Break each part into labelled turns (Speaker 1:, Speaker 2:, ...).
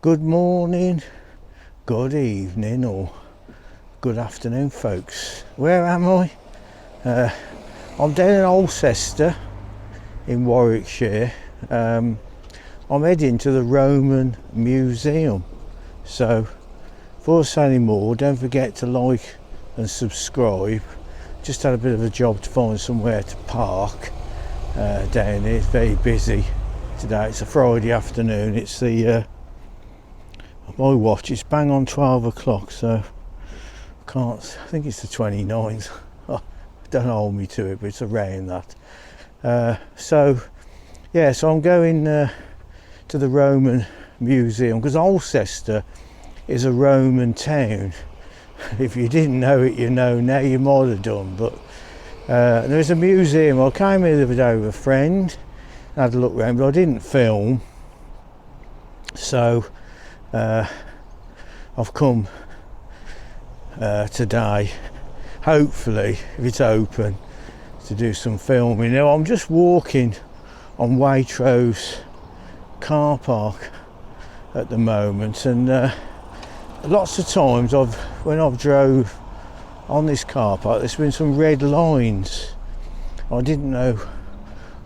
Speaker 1: Good morning, good evening, or good afternoon, folks. Where am I? I'm down in Alcester in Warwickshire. I'm heading to the Roman Museum. So, before I say any more, don't forget to like and subscribe. Just had a bit of a job to find somewhere to park down here. It's very busy today. It's a Friday afternoon. It's the my watch, it's bang on 12 o'clock, so I think it's the 29th. Oh, don't hold me to it, but it's around that. So I'm going to the Roman Museum, because Alcester is a Roman town. If you didn't know it, you know now. You might have done, but there's a museum. I came here the other day with a friend, had a look around, but I didn't film, so I've come today, hopefully, if it's open, to do some filming. Now I'm just walking on Waitrose car park at the moment, and lots of times when I've drove on this car park, there's been some red lines. I didn't know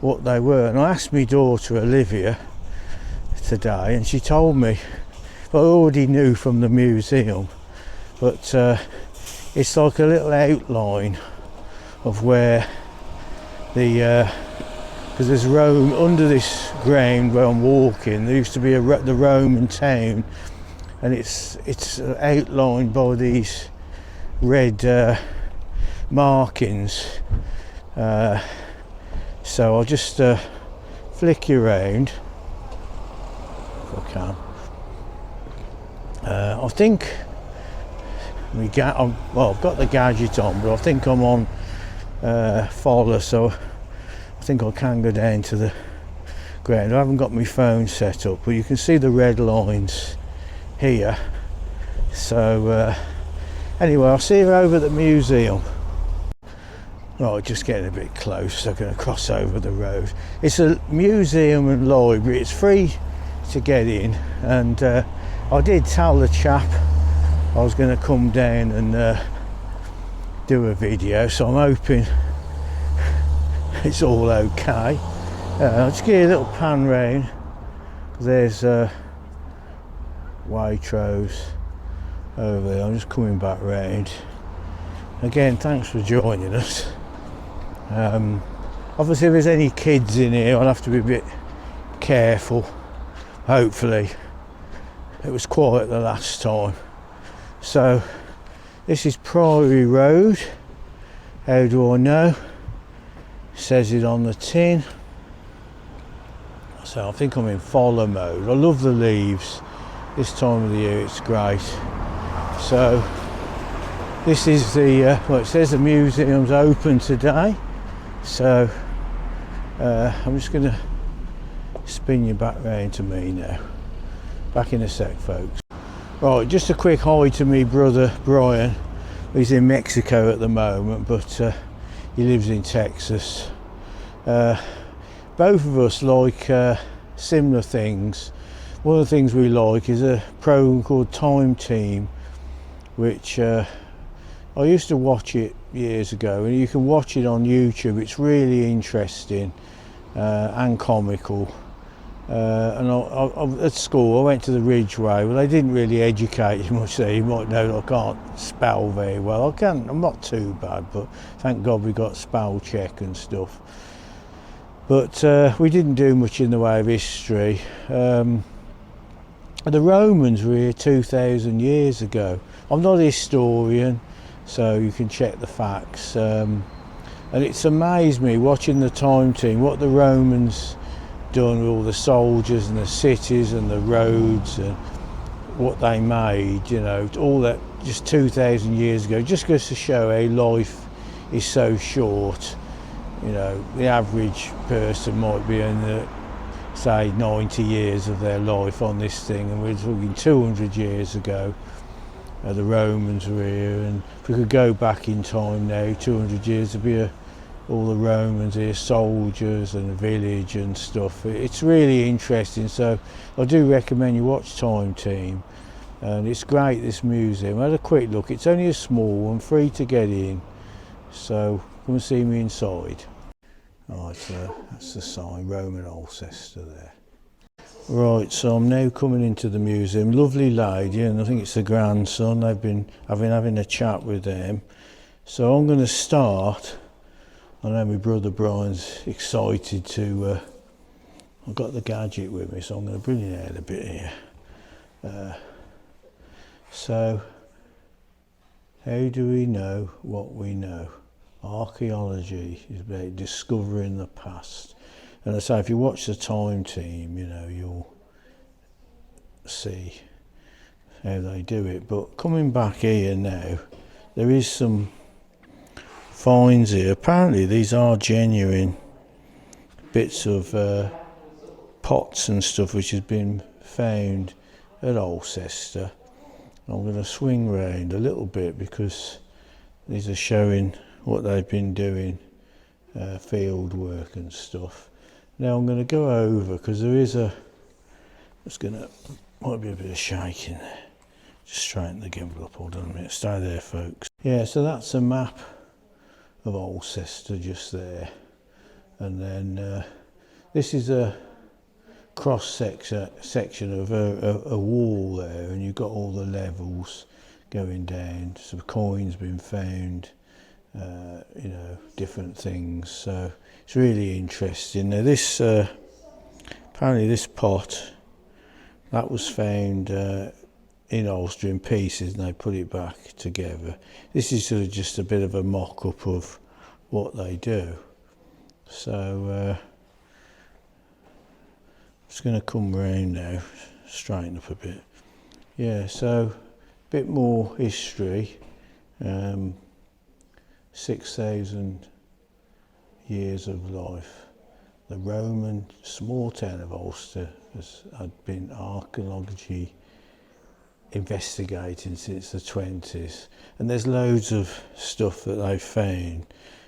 Speaker 1: what they were, and I asked my daughter Olivia today, and she told me. I already knew from the museum, but it's like a little outline of where because there's Rome under this ground where I'm walking. There used to be the Roman town, and it's outlined by these red markings. So I'll just flick you around if I can. I think I've got the gadget on, but I think I'm on follow, so I think I can go down to the ground. I haven't got my phone set up, but you can see the red lines here. So anyway, I'll see you over at the museum. Right, just getting a bit close, so I'm going to cross over the road. It's a museum and library. It's free to get in, and I did tell the chap I was going to come down and do a video, so I'm hoping it's all okay. I'll just give you a little pan round. There's Waitrose over there. I'm just coming back round. Again, thanks for joining us. Obviously, if there's any kids in here, I'll have to be a bit careful. Hopefully. It was quiet the last time. So this is Priory Road. How do I know? Says it on the tin. So I think I'm in follow mode. I love the leaves. This time of the year it's great. So this is the it says the museum's open today. So I'm just going to spin you back round to me now. Back in a sec, folks. Right, just a quick hi to me brother Brian. He's in Mexico at the moment, but he lives in Texas. Both of us like similar things. One of the things we like is a program called Time Team, which I used to watch it years ago, and you can watch it on YouTube. It's really interesting and comical. And I at school I went to the Ridgeway. Well, they didn't really educate you much there. You might know that I can't spell very well. I'm not too bad, but thank God we got spell check and stuff. But we didn't do much in the way of history. The Romans were here 2,000 years ago. I'm not a historian, so you can check the facts. And it's amazed me watching the Time Team, what the Romans done with all the soldiers and the cities and the roads and what they made, all that just 2,000 years ago. Just goes to show how life is so short. The average person might be in the, say, 90 years of their life on this thing, and we're talking 200 years ago. The Romans were here, and if we could go back in time now, 200 years, it'd be a all the Romans here, soldiers and the village and stuff. It's really interesting, so I do recommend you watch Time Team. And it's great, this museum. I had a quick look. It's only a small one, free to get in, so come and see me inside. Right, so that's the sign, Roman Alcester there. Right, so I'm now coming into the museum. Lovely lady, and I think it's the grandson. I've been having a chat with them. So I'm going to start. I know my brother Brian's excited to. I've got the gadget with me, so I'm going to bring it out a bit here. So, how do we know what we know? Archaeology is about discovering the past. And I say, if you watch the Time Team, you know, you'll see how they do it. But coming back here now, there is some finds here. Apparently these are genuine bits of pots and stuff which has been found at Alcester. I'm going to swing round a little bit because these are showing what they've been doing, field work and stuff. Now I'm going to go over because there is might be a bit of shaking there. Just straighten the gimbal up, hold on a minute, stay there folks. Yeah, so that's a map of Alcester just there. And then this is a cross section of a wall there, and you've got all the levels going down. Some coins been found, you know, different things. So it's really interesting. Now this, apparently this pot, that was found in Ulster in pieces, and they put it back together. This is sort of just a bit of a mock-up of what they do. So just going to come round now, straighten up a bit. Yeah, so a bit more history. 6,000 years of life. The Roman small town of Alcester had been archaeology investigating since the 20s, and there's loads of stuff that they've found.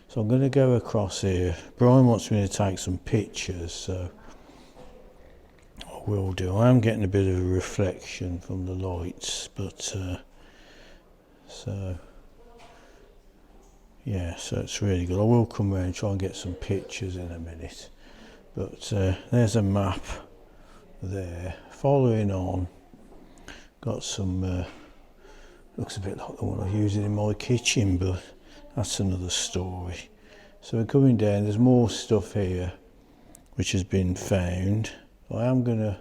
Speaker 1: So I'm going to go across here. Brian wants me to take some pictures, so I will do. I am getting a bit of a reflection from the lights, but so yeah, so it's really good. I will come round and try and get some pictures in a minute. But there's a map there. Following on, got some, looks a bit like the one I'm using in my kitchen, but that's another story. So we're coming down, there's more stuff here which has been found. I am going to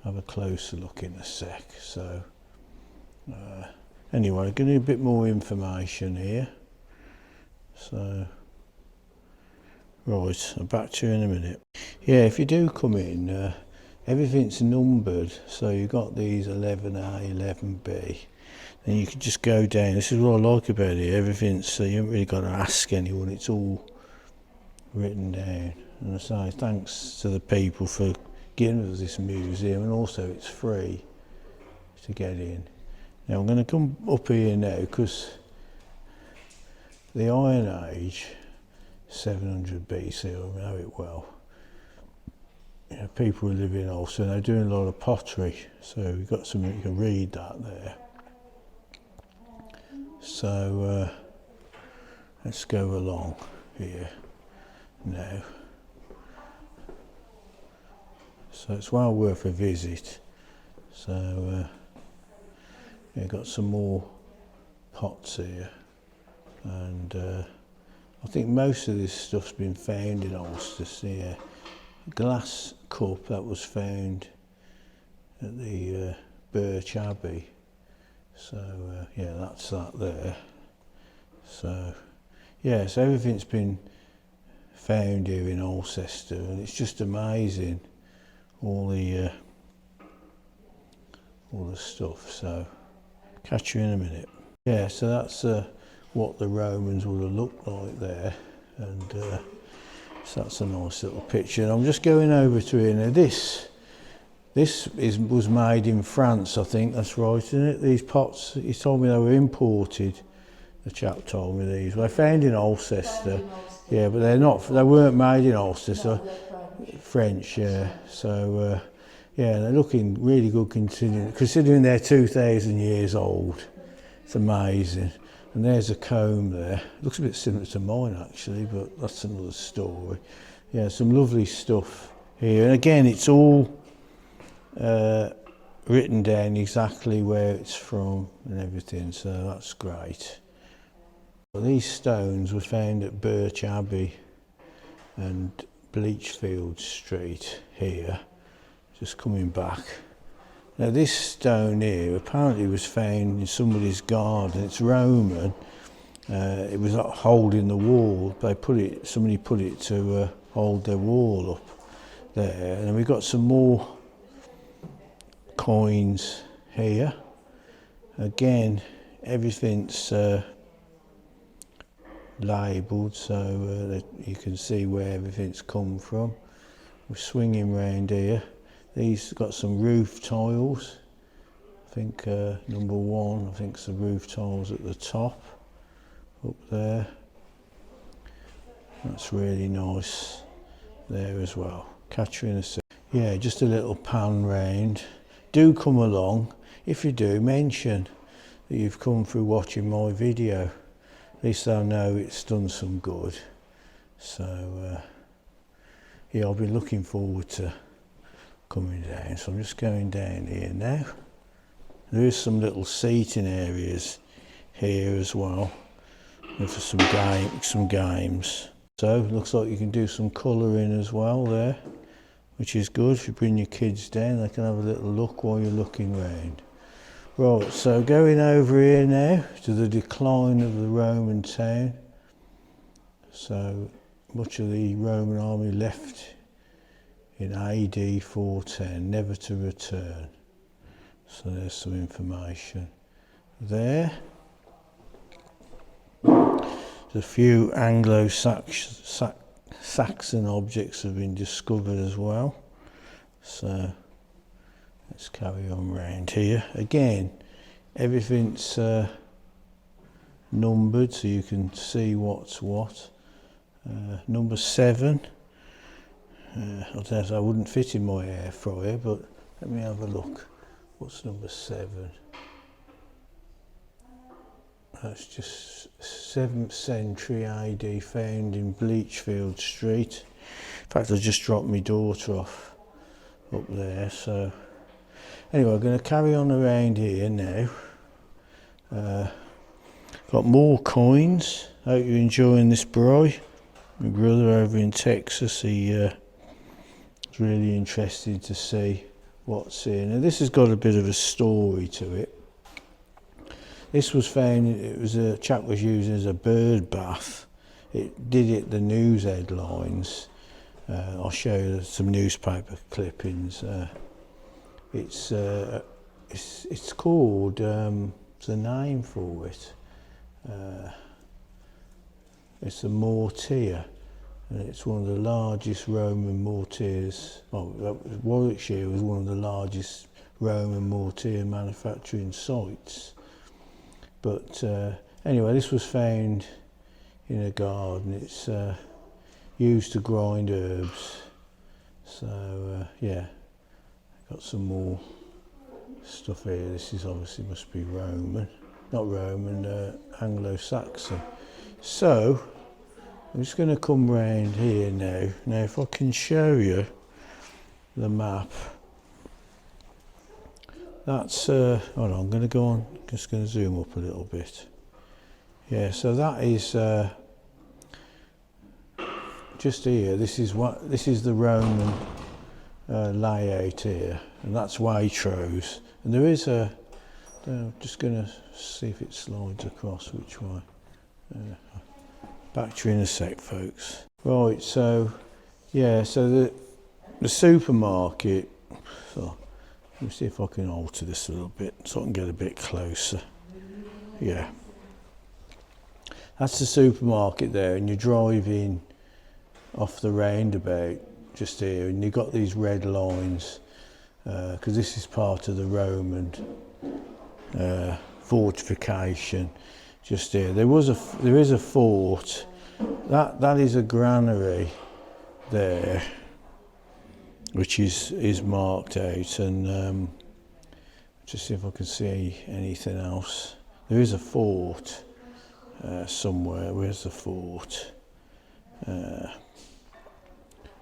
Speaker 1: have a closer look in a sec. So anyway, I'm going to need a bit more information here. So, right, I'm back to you in a minute. Yeah, if you do come in, everything's numbered. So you've got these 11A, 11B. And you can just go down. This is what I like about it. Everything's, so you haven't really got to ask anyone. It's all written down. And I say thanks to the people for giving us this museum, and also it's free to get in. Now I'm going to come up here now because the Iron Age, 700 BC, I know it well. You know, people who live in Ulster, they're doing a lot of pottery, so we've got something, you can read that there. So let's go along here now. So it's well worth a visit. So yeah, got some more pots here, and I think most of this stuff's been found in Ulster. Yeah, glass cup that was found at the Birch Abbey. So yeah, that's that there. So yeah, so everything's been found here in Alcester, and it's just amazing, all the stuff. So catch you in a minute. Yeah, so that's what the Romans would have looked like there, and so that's a nice little picture. And I'm just going over to here now. This was made in France, I think. That's right, isn't it? These pots, he told me they were imported The chap told me these. Well, I found in Alcester. Yeah, but they weren't made in Alcester.
Speaker 2: No, they're
Speaker 1: French, yeah. So, yeah, they're looking really good considering they're 2,000 years old. It's amazing. And there's a comb there. It looks a bit similar to mine actually, but that's another story. Yeah, some lovely stuff here. And again, it's all written down exactly where it's from and everything, so that's great. Well, these stones were found at Birch Abbey and Bleachfield Street here, just coming back. Now this stone here apparently was found in somebody's garden. It's Roman. It was holding the wall. Somebody put it to hold their wall up there. And then we've got some more coins here. Again, everything's labelled so that you can see where everything's come from. We're swinging round here. These got some roof tiles. I think number one, I think it's the roof tiles at the top, up there. That's really nice there as well. Catch you in a sec. Yeah, just a little pan round. Do come along. If you do, mention that you've come through watching my video. At least I know it's done some good. So, yeah, I'll be looking forward to coming down. So I'm just going down here now. There is some little seating areas here as well, for some games. So it looks like you can do some colouring as well there, which is good. If you bring your kids down, they can have a little look while you're looking round. Right, so going over here now to the decline of the Roman town. So much of the Roman army left in AD 410, never to return. So there's some information there. There's a few Anglo-Saxon objects have been discovered as well. So let's carry on round here. Again, everything's numbered so you can see what's what. Number 7. I don't know if that wouldn't fit in my air fryer, but let me have a look. What's number 7? That's just 7th century AD, found in Bleachfield Street. In fact, I just dropped my daughter off up there. So anyway, I'm going to carry on around here now. Got more coins. Hope you're enjoying this bri. My brother over in Texas, he was really interested to see what's here. Now this has got a bit of a story to it. This was found, it was a chap was using as a bird bath. It did hit the news headlines. I'll show you some newspaper clippings. It's called, there's a name for it. It's a mortier, and it's one of the largest Roman mortiers. Well, Warwickshire was one of the largest Roman mortier manufacturing sites. But anyway, this was found in a garden. It's used to grind herbs. So yeah, got some more stuff here. This is obviously must be Roman, not Roman, Anglo-Saxon. So I'm just going to come round here now. Now, if I can show you the map. That's, hold on, I'm going to go on, just going to zoom up a little bit. Yeah, so that is just here. This is the Roman layout here, and that's Waitrose. And there is I'm just going to see if it slides across which way. Back to you in a sec, folks. Right, so yeah, so the supermarket. So, let me see if I can alter this a little bit so I can get a bit closer. Yeah. That's the supermarket there, and you're driving off the roundabout just here, and you've got these red lines because this is part of the Roman fortification. just here. There is a fort. That is a granary there, which is marked out, and just see if I can see anything else. There is a fort somewhere. Where's the fort?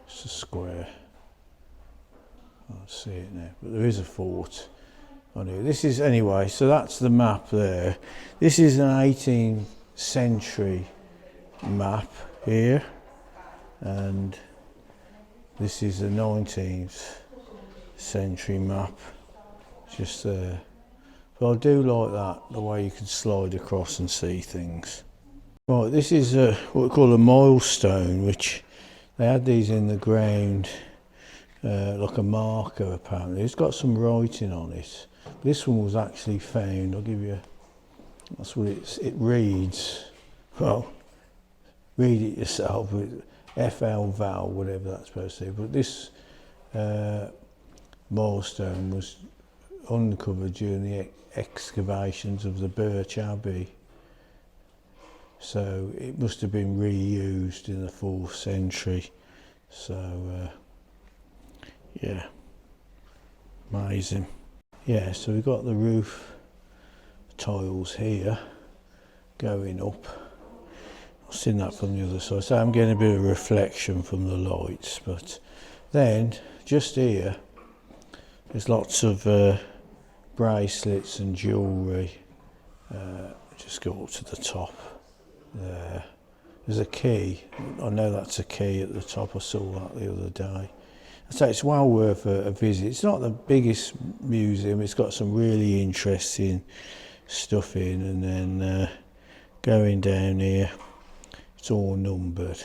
Speaker 1: It's a square. I can't see it now, but there is a fort on here. This is, anyway, so that's the map there. This is an 18th century map here, and this is a 19th century map just there. But I do like that, the way you can slide across and see things. Right, this is what we call a milestone, which they had these in the ground like a marker apparently. It's got some writing on it. This one was actually found, I'll give you, that's what it reads. Well, read it yourself, FL Val, whatever that's supposed to be. But this milestone was uncovered during the excavations of the Birch Abbey. So it must have been reused in the 4th century. So yeah, amazing. Yeah, so we've got the roof tiles here going up. I've seen that from the other side, so I'm getting a bit of reflection from the lights. But then just here there's lots of bracelets and jewellery. Just go up to the top there. There's a key. I know that's a key at the top. I saw that the other day. So it's well worth a visit. It's not the biggest museum. It's got some really interesting stuff in, and then going down here, it's all numbered.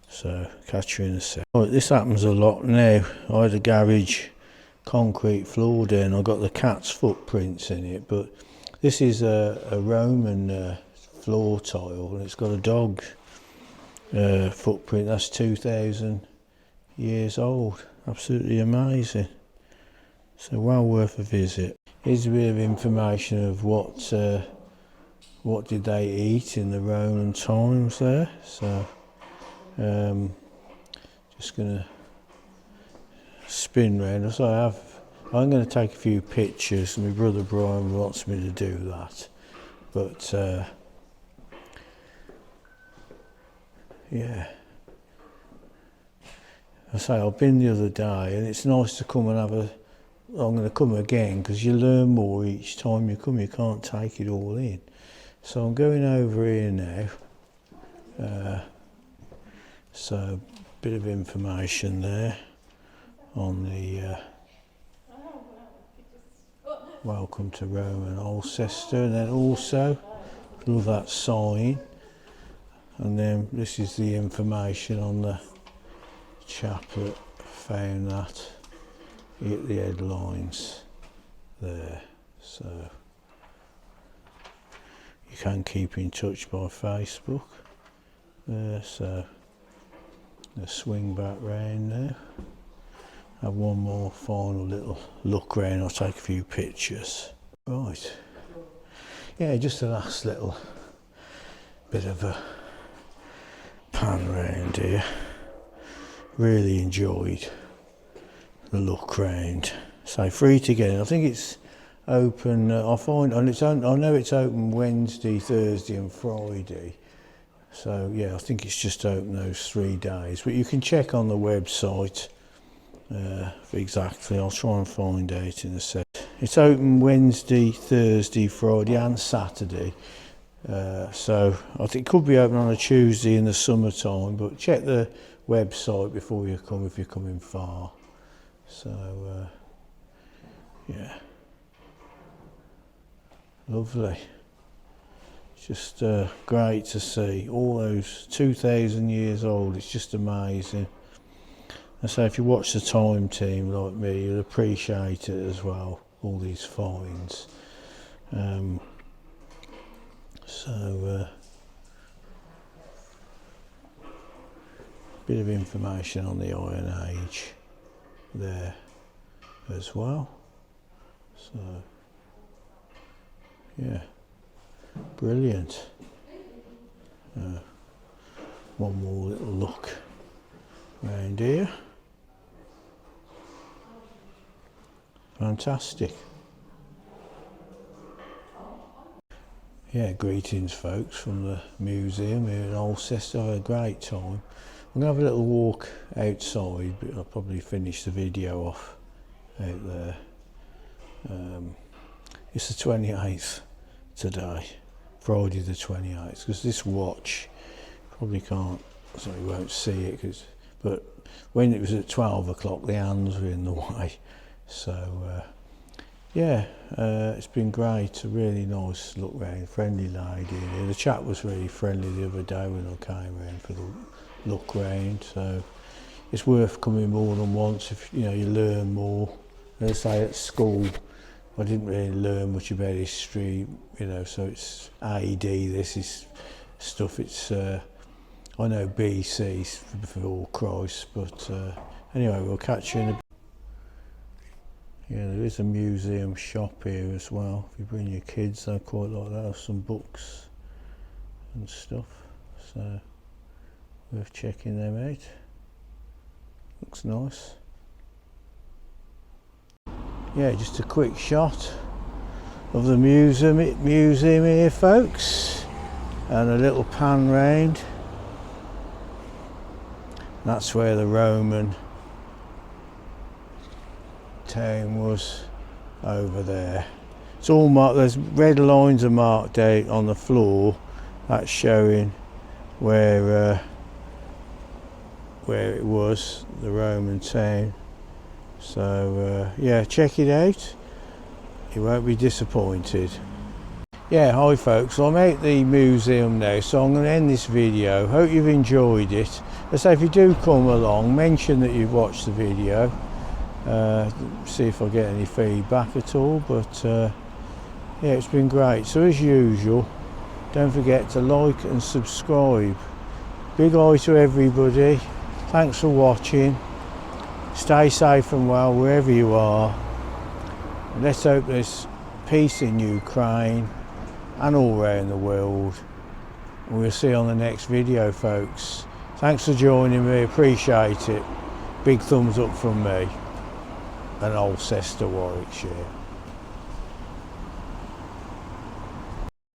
Speaker 1: So catch you in a sec. Right, this happens a lot now. I had a garage concrete floor down. I got the cat's footprints in it, but this is a Roman floor tile, and it's got a dog footprint. That's 2,000 years old. Absolutely amazing. So well worth a visit. Here's a bit of information of what did they eat in the Roman times there. So just gonna spin round. So I'm going to take a few pictures. My brother Brian wants me to do that, but yeah, I say I've been the other day, and it's nice to come and have a. I'm going to come again because you learn more each time you come. You can't take it all in. So I'm going over here now. So a bit of information there on the welcome to Rome and Alcester, and then also love that sign, and then this is the information on the chap that found that, hit the headlines there. So you can keep in touch by Facebook there. So let's swing back round now. Have one more final little look round. I'll take a few pictures. Right. Yeah, just a last little bit of a pan round here. Really enjoyed the look round. So free to get in. I think it's open. I find on its own. I know it's open Wednesday, Thursday, and Friday. So yeah, I think it's just open those 3 days. But you can check on the website. Exactly, I'll try and find out in a sec. It's open Wednesday, Thursday, Friday and Saturday, so I think it could be open on a Tuesday in the summertime, but check the website before you come if you're coming far. So yeah, lovely. Just great to see all those 2,000 years old. It's just amazing. And so if you watch the Time team like me, you'll appreciate it as well, all these finds. Bit of information on the Iron Age there as well. So yeah, Brilliant. One more little look around here. Fantastic. Yeah, greetings folks from the museum here in Alcester. I had a great time. I'm going to have a little walk outside, but I'll probably finish the video off out there. It's the 28th today, Friday the 28th, because this watch probably can't, so you won't see it, but when it was at 12 o'clock the hands were in the way. So yeah, it's been great, a really nice look round, friendly lady in here. The chap was really friendly the other day when I came round for the look round, so it's worth coming more than once if you learn more. As I say, at school I didn't really learn much about history, so it's AD, this is stuff, it's I know BC before Christ, but anyway, we'll catch you in a bit. Yeah, there is a museum shop here as well. If you bring your kids, they quite like that. Have some books and stuff, so worth checking them out. Looks nice. Yeah, just a quick shot of the museum here, folks, and a little pan round. That's where the Roman town was, over there. It's all marked, there's red lines are marked out on the floor. That's showing where it was, the Roman town. So yeah, check it out, you won't be disappointed. Yeah, hi folks, I'm out the museum now, so I'm going to end this video. Hope you've enjoyed it. As I say, if you do come along, mention that you've watched the video. See if I get any feedback at all, but yeah, it's been great. So as usual, don't forget to like and subscribe. Big hi to everybody, thanks for watching, stay safe and well wherever you are, and let's hope there's peace in Ukraine and all around the world, and we'll see you on the next video, folks. Thanks for joining me, appreciate it. Big thumbs up from me and Alcester, Warwickshire.